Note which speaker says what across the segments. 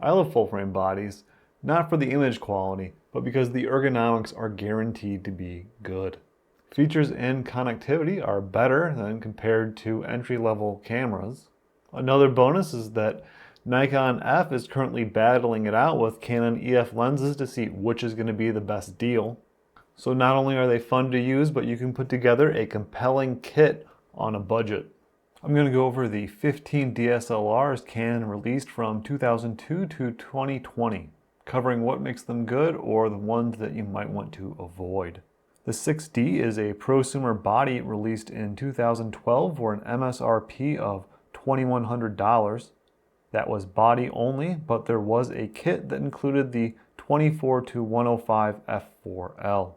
Speaker 1: I love full frame bodies, not for the image quality, but because the ergonomics are guaranteed to be good. Features and connectivity are better than compared to entry-level cameras. Another bonus is that Nikon EF is currently battling it out with Canon EF lenses to see which is going to be the best deal. So not only are they fun to use, but you can put together a compelling kit on a budget. I'm going to go over the 15 DSLRs Canon released from 2002 to 2020, covering what makes them good or the ones that you might want to avoid. The 6D is a prosumer body released in 2012 for an MSRP of $2,100. That was body only, but there was a kit that included the 24-105 f4L.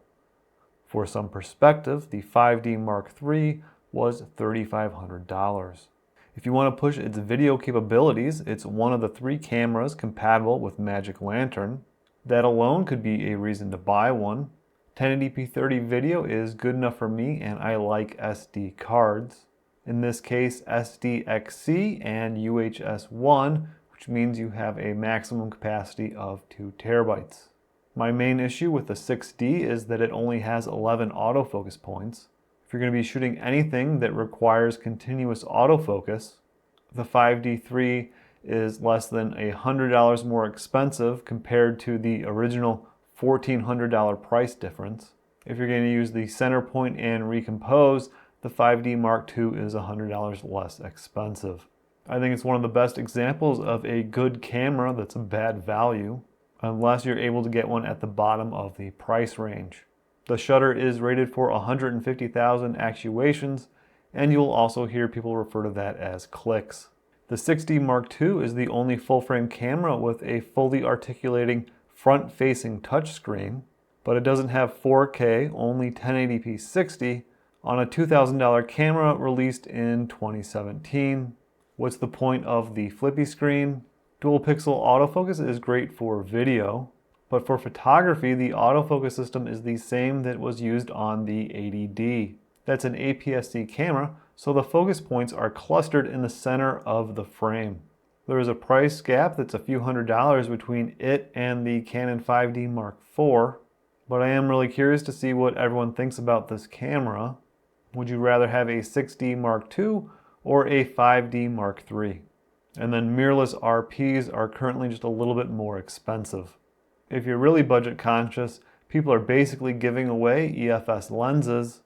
Speaker 1: For some perspective, the 5D Mark III was $3,500. If you want to push its video capabilities, it's one of the 3 cameras compatible with Magic Lantern. That alone could be a reason to buy one. 1080p 30 video is good enough for me, and I like SD cards. In this case, SDXC and UHS-1, which means you have a maximum capacity of 2 terabytes. My main issue with the 6D is that it only has 11 autofocus points. If you're going to be shooting anything that requires continuous autofocus, the 5D3 is less than $100 more expensive compared to the original $1,400 price difference. If you're going to use the center point and recompose, the 5D Mark II is $100 less expensive. I think it's one of the best examples of a good camera that's a bad value, unless you're able to get one at the bottom of the price range. The shutter is rated for 150,000 actuations, and you'll also hear people refer to that as clicks. The 6D Mark II is the only full-frame camera with a fully articulating front-facing touchscreen, but it doesn't have 4K, only 1080p 60, on a $2,000 camera released in 2017. What's the point of the flippy screen? Dual pixel autofocus is great for video, but for photography, the autofocus system is the same that was used on the 80D. That's an APS-C camera, so the focus points are clustered in the center of the frame. There is a price gap that's a few $100s between it and the Canon 5D Mark IV, but I am really curious to see what everyone thinks about this camera. Would you rather have a 6D Mark II or a 5D Mark III? And then mirrorless RPs are currently just a little bit more expensive. If you're really budget conscious, people are basically giving away EFS lenses.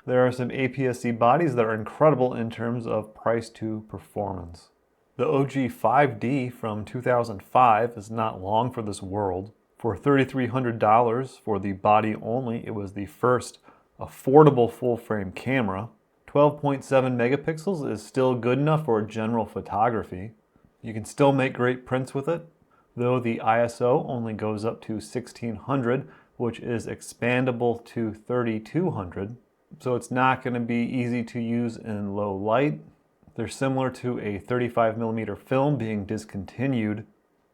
Speaker 1: There are some APS-C bodies that are incredible in terms of price to performance. The OG 5D from 2005 is not long for this world. For $3,300 for the body only, it was the first affordable full-frame camera. 12.7 megapixels is still good enough for general photography. You can still make great prints with it, though the ISO only goes up to 1600, which is expandable to 3200. So it's not going to be easy to use in low light. They're similar to a 35mm film being discontinued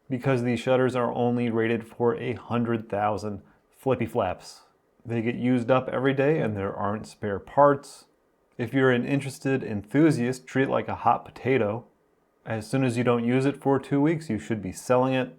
Speaker 1: because these shutters are only rated for 100,000 flippy flaps. They get used up every day and there aren't spare parts. If you're an interested enthusiast, treat it like a hot potato. As soon as you don't use it for 2 weeks, you should be selling it.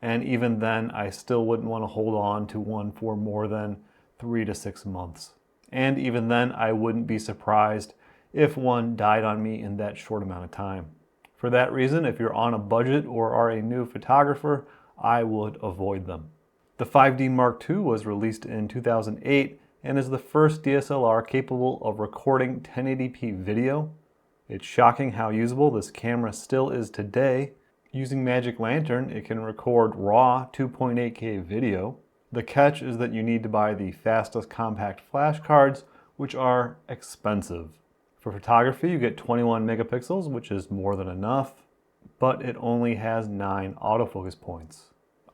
Speaker 1: And even then, I still wouldn't want to hold on to one for more than 3 to 6 months. And even then, I wouldn't be surprised if one died on me in that short amount of time. For that reason, if you're on a budget or are a new photographer, I would avoid them. The 5D Mark II was released in 2008 and is the first DSLR capable of recording 1080p video. It's shocking how usable this camera still is today. Using Magic Lantern, it can record raw 2.8K video. The catch is that you need to buy the fastest compact flash cards, which are expensive. For photography, you get 21 megapixels, which is more than enough, but it only has 9 autofocus points.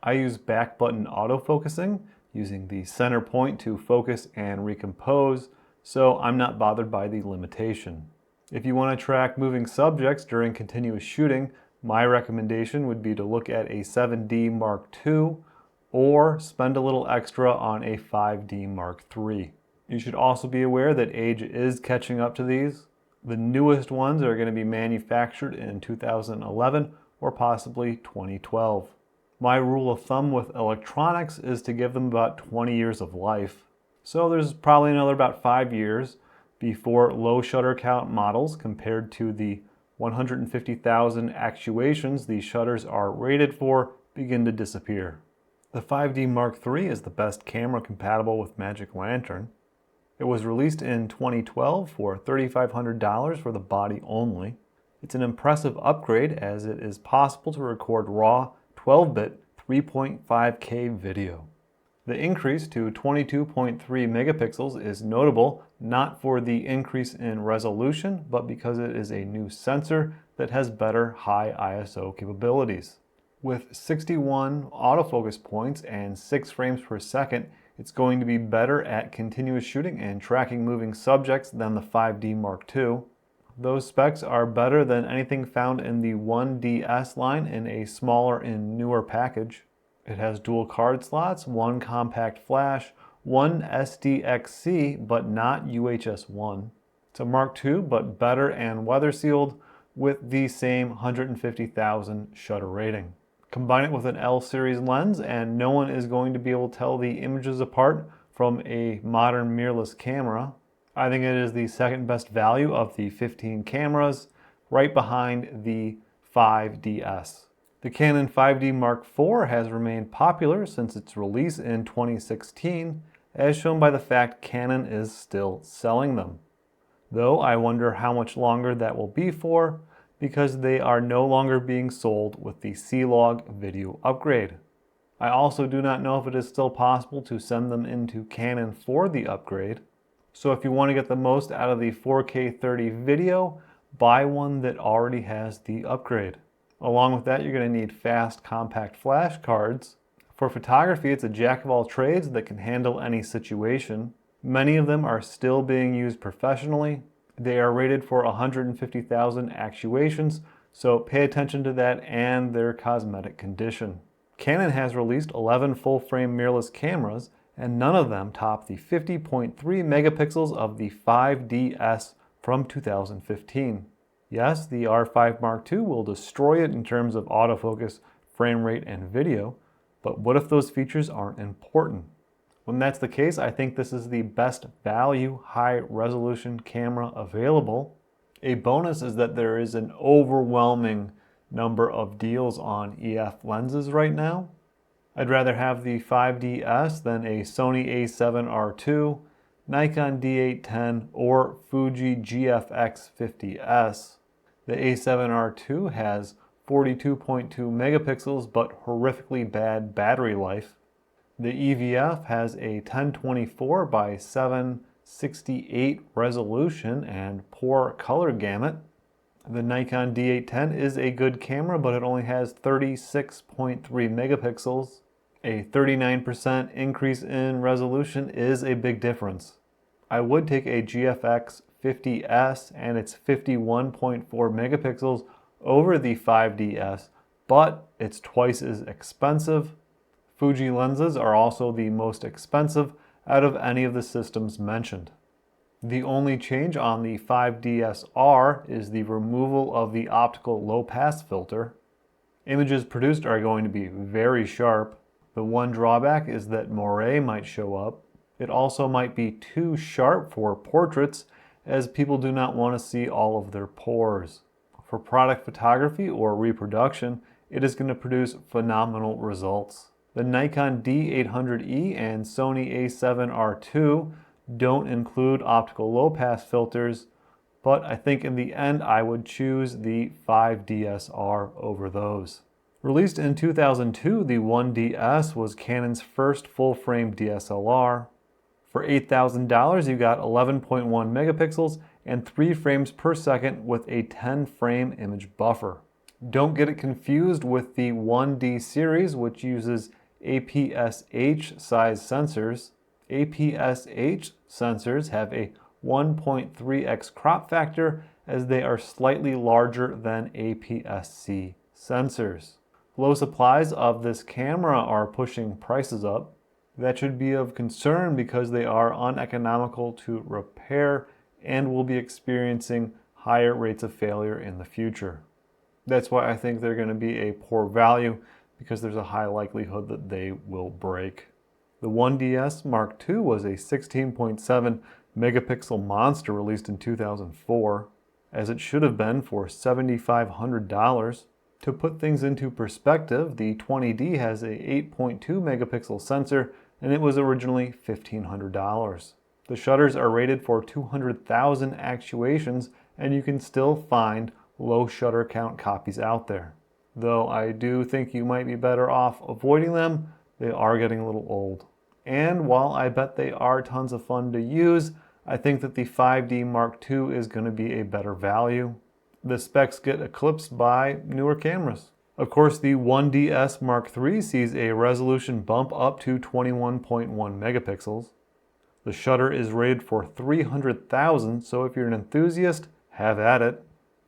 Speaker 1: I use back button autofocusing, using the center point to focus and recompose, so I'm not bothered by the limitation. If you want to track moving subjects during continuous shooting, my recommendation would be to look at a 7D Mark II or spend a little extra on a 5D Mark III. You should also be aware that age is catching up to these. The newest ones are going to be manufactured in 2011 or possibly 2012. My rule of thumb with electronics is to give them about 20 years of life. So there's probably another about 5 years before low shutter count models compared to the 150,000 actuations these shutters are rated for begin to disappear. The 5D Mark III is the best camera compatible with Magic Lantern. It was released in 2012 for $3,500 for the body only. It's an impressive upgrade as it is possible to record raw 12-bit 3.5K video. The increase to 22.3 megapixels is notable not for the increase in resolution, but because it is a new sensor that has better high ISO capabilities. With 61 autofocus points and 6 frames per second, it's going to be better at continuous shooting and tracking moving subjects than the 5D Mark II. Those specs are better than anything found in the 1DS line in a smaller and newer package. It has dual card slots, 1 compact flash, 1 SDXC, but not UHS-1. It's a Mark II, but better and weather sealed with the same 150,000 shutter rating. Combine it with an L series lens and no one is going to be able to tell the images apart from a modern mirrorless camera. I think it is the second best value of the 15 cameras, right behind the 5DS. The Canon 5D Mark IV has remained popular since its release in 2016, as shown by the fact Canon is still selling them. Though I wonder how much longer that will be for, because they are no longer being sold with the C-Log video upgrade. I also do not know if it is still possible to send them into Canon for the upgrade. So if you want to get the most out of the 4K 30 video, buy one that already has the upgrade. Along with that, you're going to need fast compact flash cards. For photography, it's a jack of all trades that can handle any situation. Many of them are still being used professionally. They are rated for 150,000 actuations, so pay attention to that and their cosmetic condition. Canon has released 11 full-frame mirrorless cameras, and none of them top the 50.3 megapixels of the 5DS from 2015. Yes, the R5 Mark II will destroy it in terms of autofocus, frame rate, and video, but what if those features aren't important? When that's the case, I think this is the best value, high-resolution camera available. A bonus is that there is an overwhelming number of deals on EF lenses right now. I'd rather have the 5DS than a Sony a7R II, Nikon D810, or Fuji GFX 50S. The a7R II has 42.2 megapixels but horrifically bad battery life. The EVF has a 1024 by 768 resolution and poor color gamut. The Nikon D810 is a good camera, but it only has 36.3 megapixels. A 39% increase in resolution is a big difference. I would take a GFX 50S and its 51.4 megapixels over the 5DS, but it's twice as expensive. Fuji lenses are also the most expensive out of any of the systems mentioned. The only change on the 5DSR is the removal of the optical low-pass filter. Images produced are going to be very sharp. The one drawback is that moire might show up. It also might be too sharp for portraits, as people do not want to see all of their pores. For product photography or reproduction, it is going to produce phenomenal results. The Nikon D800E and Sony a7R II don't include optical low-pass filters, but I think in the end I would choose the 5DSR over those. Released in 2002, the 1DS was Canon's first full-frame DSLR. For $8,000, you got 11.1 megapixels and 3 frames per second with a 10-frame image buffer. Don't get it confused with the 1D series, which uses APS-H size sensors. APS-H sensors have a 1.3x crop factor as they are slightly larger than APS-C sensors. Low supplies of this camera are pushing prices up. That should be of concern because they are uneconomical to repair and will be experiencing higher rates of failure in the future. That's why I think they're going to be a poor value because there's a high likelihood that they will break. The 1DS Mark II was a 16.7 megapixel monster released in 2004, as it should have been for $7,500. To put things into perspective, the 20D has a 8.2 megapixel sensor and it was originally $1,500. The shutters are rated for 200,000 actuations and you can still find low shutter count copies out there. Though I do think you might be better off avoiding them, they are getting a little old. And while I bet they are tons of fun to use, I think that the 5D Mark II is going to be a better value. The specs get eclipsed by newer cameras. Of course, the 1DS Mark III sees a resolution bump up to 21.1 megapixels. The shutter is rated for 300,000, so if you're an enthusiast, have at it.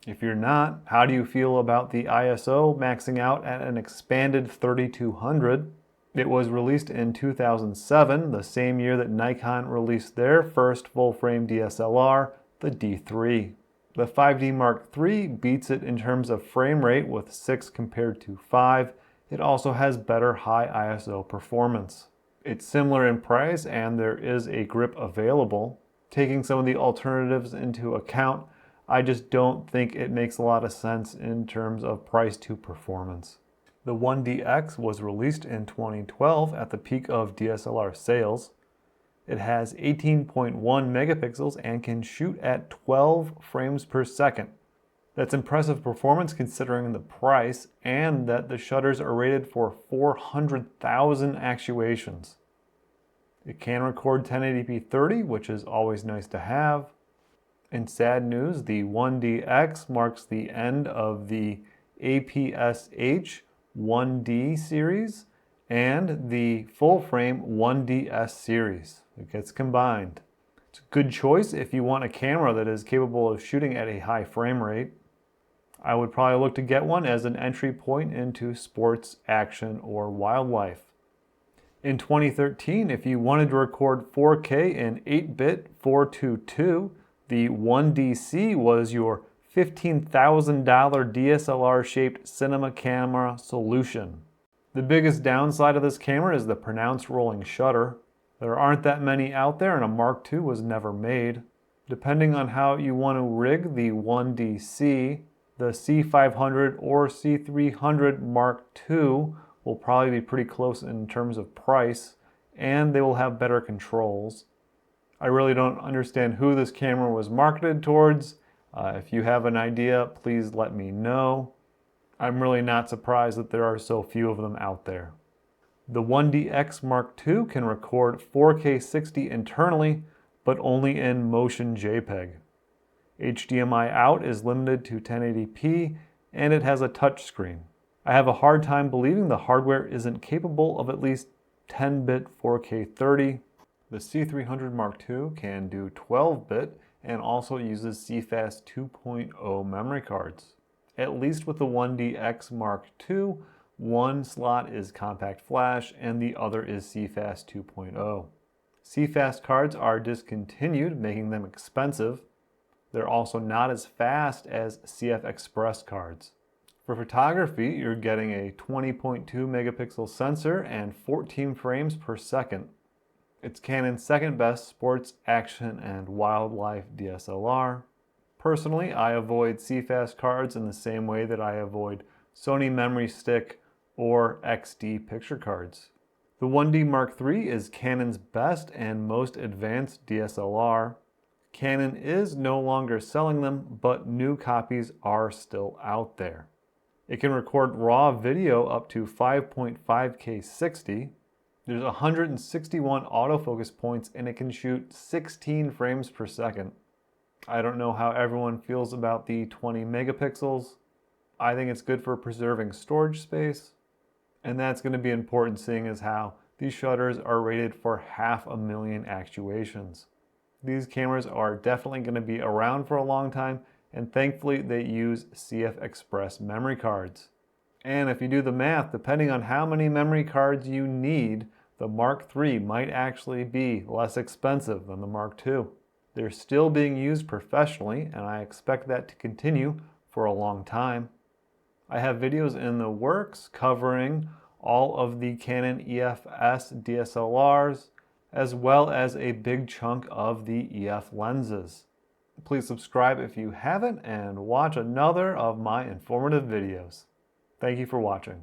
Speaker 1: If you're not, how do you feel about the ISO maxing out at an expanded 3200? It was released in 2007, the same year that Nikon released their first full-frame DSLR, the D3. The 5D Mark III beats it in terms of frame rate with 6 compared to 5. It also has better high ISO performance. It's similar in price and there is a grip available. Taking some of the alternatives into account, I just don't think it makes a lot of sense in terms of price to performance. The 1DX was released in 2012 at the peak of DSLR sales. It has 18.1 megapixels and can shoot at 12 frames per second. That's impressive performance considering the price and that the shutters are rated for 400,000 actuations. It can record 1080p 30, which is always nice to have. In sad news, the 1DX marks the end of the APS-H 1D series and the full-frame 1DS series. It gets combined. It's a good choice if you want a camera that is capable of shooting at a high frame rate. I would probably look to get one as an entry point into sports, action, or wildlife. In 2013, if you wanted to record 4K in 8-bit 422, the 1DC was your $15,000 DSLR-shaped cinema camera solution. The biggest downside of this camera is the pronounced rolling shutter. There aren't that many out there and a Mark II was never made. Depending on how you want to rig the 1DC, the C500 or C300 Mark II will probably be pretty close in terms of price, and they will have better controls. I really don't understand who this camera was marketed towards. If you have an idea, please let me know. I'm really not surprised that there are so few of them out there. The 1DX Mark II can record 4K 60 internally, but only in motion JPEG. HDMI out is limited to 1080p, and it has a touchscreen. I have a hard time believing the hardware isn't capable of at least 10-bit 4K 30. The C300 Mark II can do 12-bit and also uses CFast 2.0 memory cards. At least with the 1DX Mark II, one slot is compact flash and the other is CFast 2.0. CFast cards are discontinued, making them expensive. They're also not as fast as CF Express cards. For photography, you're getting a 20.2 megapixel sensor and 14 frames per second. It's Canon's second best sports, action, and wildlife DSLR. Personally, I avoid CFast cards in the same way that I avoid Sony memory stick or XD picture cards. The 1D Mark III is Canon's best and most advanced DSLR. Canon is no longer selling them, but new copies are still out there. It can record raw video up to 5.5K 60. There's 161 autofocus points and it can shoot 16 frames per second. I don't know how everyone feels about the 20 megapixels. I think it's good for preserving storage space. And that's going to be important seeing as how these shutters are rated for 500,000 actuations. These cameras are definitely going to be around for a long time, and thankfully they use CF Express memory cards. And if you do the math, depending on how many memory cards you need, the Mark III might actually be less expensive than the Mark II. They're still being used professionally, and I expect that to continue for a long time. I have videos in the works covering all of the Canon EF-S DSLRs, as well as a big chunk of the EF lenses. Please subscribe if you haven't and watch another of my informative videos. Thank you for watching.